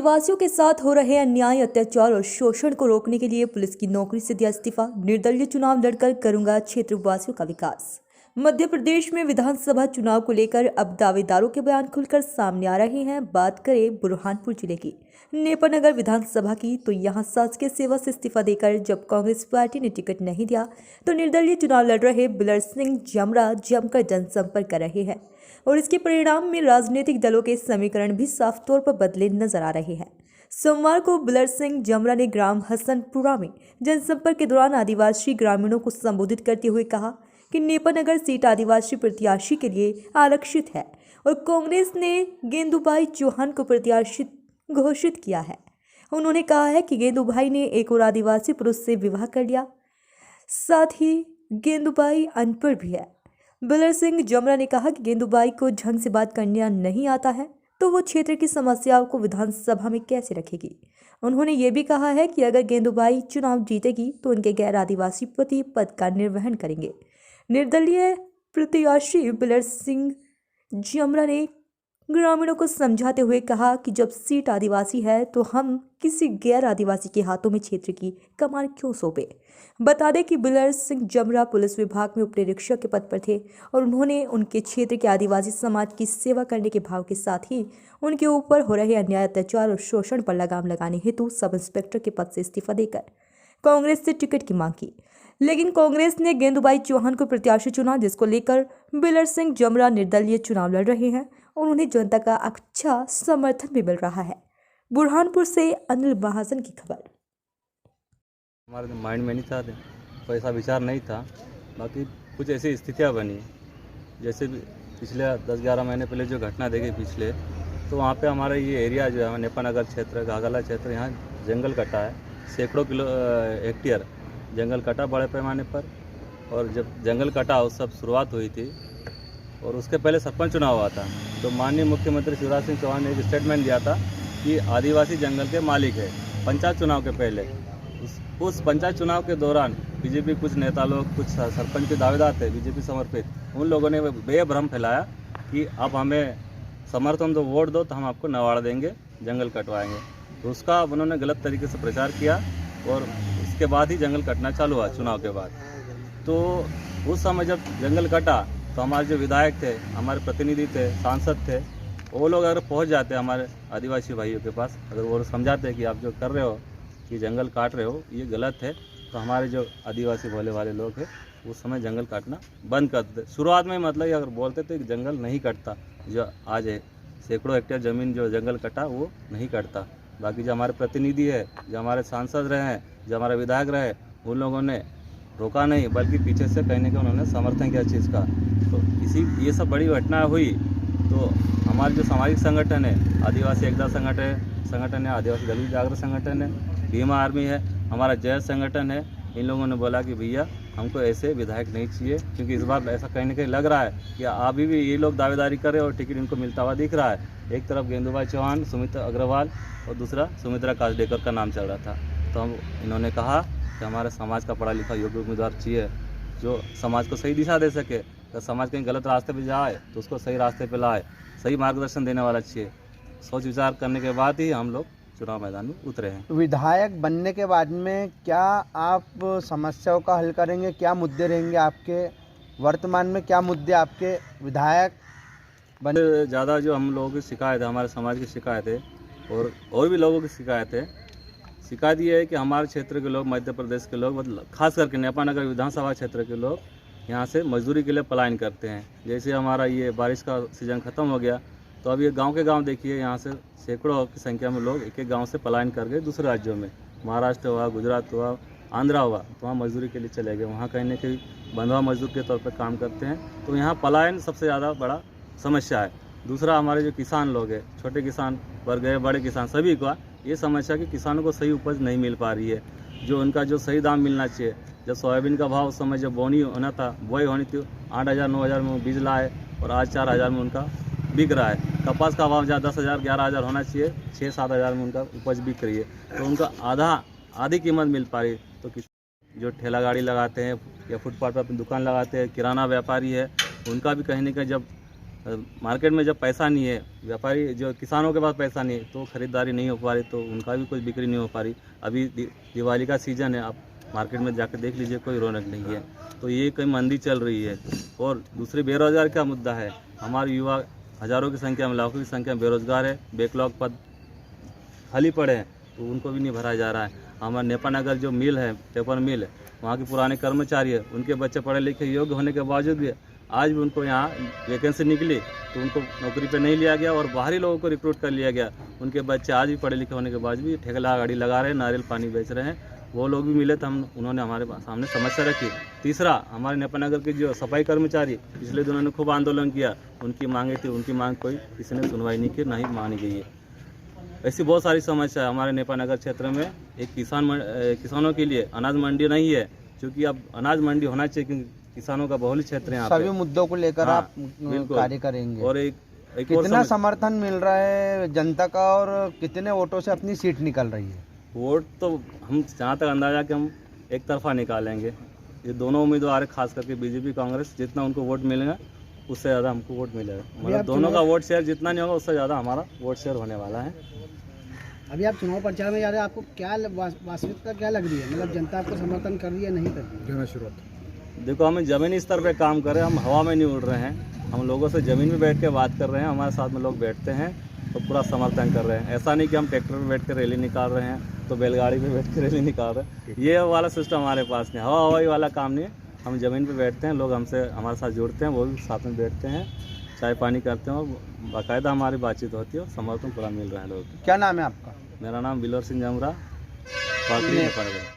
आदिवासियों के साथ हो रहे अन्याय, अत्याचार और शोषण को रोकने के लिए पुलिस की नौकरी से दिया इस्तीफा। निर्दलीय चुनाव लड़कर करूंगा क्षेत्रवासियों का विकास। मध्य प्रदेश में विधानसभा चुनाव को लेकर अब दावेदारों के बयान खुलकर सामने आ रहे हैं। बात करें बुरहानपुर जिले की नेपानगर विधानसभा की, तो यहां शासकीय सेवा से इस्तीफा देकर जब कांग्रेस पार्टी ने टिकट नहीं दिया तो निर्दलीय चुनाव लड़ रहे बिलर सिंह जमरा जमकर जनसंपर्क कर रहे हैं और इसके परिणाम में राजनीतिक दलों के समीकरण भी साफ तौर पर बदले नजर आ रहे हैं। सोमवार को बिलर सिंह जमरा ने ग्राम हसनपुरा में जनसंपर्क के दौरान आदिवासी ग्रामीणों को संबोधित करते हुए कहा कि नेपानगर सीट आदिवासी प्रत्याशी के लिए आरक्षित है और कांग्रेस ने गेंदूबाई चौहान को प्रत्याशी घोषित किया है। उन्होंने कहा है कि गेंदूबाई ने एक और आदिवासी पुरुष से विवाह कर लिया, साथ ही गेंदूबाई अनपढ़ भी है। बिलर सिंह जमरा ने कहा कि गेंदूबाई को ढंग से बात करना नहीं आता है तो वो क्षेत्र की समस्याओं को विधानसभा में कैसे रखेगी। उन्होंने ये भी कहा है कि अगर गेंदूबाई चुनाव जीतेगी तो उनके गैर आदिवासी पति पद का निर्वहन करेंगे। निर्दलीय प्रत्याशी बिलर सिंह जमरा ने ग्रामीणों को समझाते हुए कहा कि जब सीट आदिवासी है तो हम किसी गैर आदिवासी के हाथों में क्षेत्र की कमान क्यों सौंपे। बता दें कि बिलर सिंह जमरा पुलिस विभाग में उप निरीक्षक के पद पर थे और उन्होंने उनके क्षेत्र के आदिवासी समाज की सेवा करने के भाव के साथ ही उनके ऊपर हो रहे अन्याय, अत्याचार और शोषण पर लगाम लगाने हेतु सब इंस्पेक्टर के पद से इस्तीफा देकर कांग्रेस से टिकट की मांग की, लेकिन कांग्रेस ने गेंदूबाई चौहान को प्रत्याशी चुना, जिसको लेकर बिलर सिंह जमरा निर्दलीय चुनाव लड़ रहे हैं और उन्हें जनता का अच्छा समर्थन भी मिल रहा है। बुरहानपुर से अनिल महाजन की खबर। हमारे माइंड में नहीं था, कोई ऐसा विचार नहीं था। बाकी कुछ ऐसी स्थितियाँ बनी, जैसे पिछले 10-11 महीने पहले जो घटना देखी पिछले, तो वहाँ पे हमारा ये एरिया जो है नेपानगर क्षेत्र, घाघला क्षेत्र, यहाँ जंगल कटा है, सैकड़ों हेक्टेयर जंगल कटा बड़े पैमाने पर। और जब जंगल कटा उस सब शुरुआत हुई थी और उसके पहले सरपंच चुनाव हुआ था, तो माननीय मुख्यमंत्री शिवराज सिंह चौहान ने एक स्टेटमेंट दिया था कि आदिवासी जंगल के मालिक है। पंचायत चुनाव के पहले उस पंचायत चुनाव के दौरान बीजेपी कुछ नेता लोग, कुछ सरपंच के दावेदार थे बीजेपी समर्पित, उन लोगों ने बेभ्रम फैलाया कि आप हमें समर्थन दो, वोट दो तो हम आपको नवाड़ देंगे, जंगल कटवाएंगे। तो उसका उन्होंने गलत तरीके से प्रचार किया और उसके बाद ही जंगल कटना चालू हुआ चुनाव के बाद। तो उस समय जब जंगल कटा तो हमारे जो विधायक थे, हमारे प्रतिनिधि थे, सांसद थे, वो लोग अगर पहुंच जाते हमारे आदिवासी भाइयों के पास, अगर वो समझाते कि आप जो कर रहे हो कि जंगल काट रहे हो ये गलत है, तो हमारे जो आदिवासी भोले वाले लोग हैं उस समय जंगल काटना बंद कर देते। शुरुआत में मतलब अगर बोलते थे कि जंगल नहीं कटता, जो आज है सैकड़ों हेक्टेयर ज़मीन जो जंगल कटा वो नहीं कटता। बाकी जो हमारे प्रतिनिधि है, जो हमारे सांसद रहे हैं, जो हमारे विधायक रहे, उन लोगों ने रोका नहीं, बल्कि पीछे से कहने के उन्होंने समर्थन किया चीज़ का। तो ये सब बड़ी घटना हुई तो हमारे जो सामाजिक संगठन है, आदिवासी एकता संगठन है, आदिवासी दलित जागरण संगठन है, भीमा आर्मी है, हमारा जय संगठन है, इन लोगों ने बोला कि भैया हमको ऐसे विधायक नहीं चाहिए, क्योंकि इस बार ऐसा कहीं ना कहीं लग रहा है कि अभी भी ये लोग दावेदारी कर रहे हैं और टिकट इनको मिलता हुआ दिख रहा है। एक तरफ गेंदूबाई चौहान, सुमित्रा अग्रवाल और दूसरा सुमित्रा काजडेकर का नाम चल रहा था। तो हम इन्होंने कहा कि हमारे समाज का पढ़ा लिखा योग्य उम्मीदवार चाहिए जो समाज को सही दिशा दे सके। तो समाज कहीं गलत रास्ते पर जाए तो उसको सही रास्ते पर लाए, सही मार्गदर्शन देने वाला चाहिए। सोच विचार करने के बाद ही हम लोग चुनाव मैदान में उतरे हैं। विधायक बनने के बाद में क्या आप समस्याओं का हल करेंगे? क्या मुद्दे रहेंगे आपके वर्तमान में? क्या मुद्दे आपके विधायक बने? ज़्यादा जो हम लोगों की शिकायत है, हमारे समाज की शिकायत है और भी लोगों की शिकायत है। शिकायत ये है कि हमारे क्षेत्र के लोग, मध्य प्रदेश के लोग, मतलब खास करके नेपानगर विधानसभा क्षेत्र के लोग यहाँ से मजदूरी के लिए पलायन करते हैं। जैसे हमारा ये बारिश का सीज़न ख़त्म हो गया तो अब ये गांव के गांव देखिए, यहाँ से सैकड़ों की संख्या में लोग एक एक गांव से पलायन कर गए दूसरे राज्यों में, महाराष्ट्र हुआ, गुजरात हुआ, आंध्रा हुआ, तो वहाँ मजदूरी के लिए चले गए। वहाँ कहीं ना कहीं बंधुआ मजदूर के तौर पर काम करते हैं। तो यहाँ पलायन सबसे ज़्यादा बड़ा समस्या है। दूसरा, हमारे जो किसान लोग हैं, छोटे किसान वर्ग है, बड़े किसान, सभी का ये समस्या कि किसानों को सही उपज नहीं मिल पा रही है, जो उनका जो सही दाम मिलना चाहिए। जब सोयाबीन का भाव उस समय जब बोनी होना था, बुआई होनी थी, 8,000-9,000 में बीज लाए और आज 4,000 में उनका बिक रहा है। कपास का भाव जहाँ 10,000-11,000 होना चाहिए, 6-7,000 में उनका उपज बिक रही है। तो उनका आधी कीमत मिल पा रही। तो जो ठेला गाड़ी लगाते हैं या फुटपाथ पर अपनी दुकान लगाते हैं, किराना व्यापारी है, उनका भी कहीं ना कहीं जब मार्केट में जब पैसा नहीं है, व्यापारी जो किसानों के पास पैसा नहीं है, तो खरीदारी नहीं हो पा रही, तो उनका भी कुछ बिक्री नहीं हो पा रही। अभी दिवाली का सीज़न है, आप मार्केट में जाकर देख लीजिए, कोई रौनक नहीं है। तो ये कहीं मंदी चल रही है। और दूसरे बेरोजगार का मुद्दा है, हमारे युवा हज़ारों की संख्या में, लाखों की संख्या में बेरोजगार है, बैकलॉग पद खाली पड़े हैं, तो उनको भी नहीं भरा जा रहा है। हमारा नेपानगर जो मिल है, पेपर मिल है, वहाँ के पुराने कर्मचारी है, उनके बच्चे पढ़े लिखे योग्य होने के बावजूद भी आज भी उनको यहाँ वैकेंसी निकली तो उनको नौकरी पे नहीं लिया गया और बाहरी लोगों को रिक्रूट कर लिया गया। उनके बच्चे आज भी पढ़े लिखे होने के बाद भी ठेला गाड़ी लगा रहे हैं, नारियल पानी बेच रहे हैं। वो लोग भी मिले तो उन्होंने हमारे सामने समस्या रखी। तीसरा, हमारे नेपानगर के जो सफाई कर्मचारी पिछले दिनों ने खूब आंदोलन किया, उनकी मांगे थी, उनकी मांग कोई किसी ने सुनवाई नहीं की, ना ही मानी गई है। ऐसी बहुत सारी समस्या है हमारे नेपानगर क्षेत्र में। एक किसानों के लिए अनाज मंडी नहीं है, क्योंकि अब अनाज मंडी होना चाहिए, क्योंकि किसानों का बहुल क्षेत्र है यहाँ सभी पे। मुद्दों को लेकर हाँ, आप बिल्कुल। कार्य करेंगे। और एक और कितना समर्थन मिल रहा है जनता का और कितने वोटों से अपनी सीट निकल रही है? वोट तो हम जहाँ तक अंदाजा कि हम एक तरफा निकालेंगे। ये दोनों उम्मीदवार है, खास करके बीजेपी कांग्रेस, जितना उनको वोट मिलेगा उससे ज़्यादा हमको वोट मिलेगा। मतलब दोनों का वोट शेयर जितना नहीं होगा उससे ज़्यादा हमारा वोट शेयर होने वाला है। अभी आप चुनाव प्रचार में जा रहे हैं, आपको क्या वास्तविकता क्या लग रही है? मतलब जनता आपको समर्थन कर रही है, नहीं कर रही है? शुरुआत देखो, हमें ज़मीनी स्तर पे काम कर रहे हैं, हम हवा में नहीं उड़ रहे हैं। हम लोगों से ज़मीन में बैठ के बात कर रहे हैं, हमारे साथ में लोग बैठते हैं तो पूरा समर्थन कर रहे हैं। ऐसा नहीं कि हम ट्रैक्टर पे बैठ कर रैली निकाल रहे हैं तो बैलगाड़ी पे बैठ कर रैली निकाल रहे हैं। ये वाला सिस्टम हमारे पास नहीं, हवाई वाला काम नहीं है। हम ज़मीन पे बैठते हैं, लोग हमसे हमारे साथ जुड़ते हैं, वो भी साथ में बैठते हैं, चाय पानी करते हैं और बाकायदा हमारी बातचीत होती है और समर्थन पूरा मिल रहा है लोगों को। क्या नाम है आपका? मेरा नाम बिलोर सिंह जमरा, पाकड़ी नेपानगर।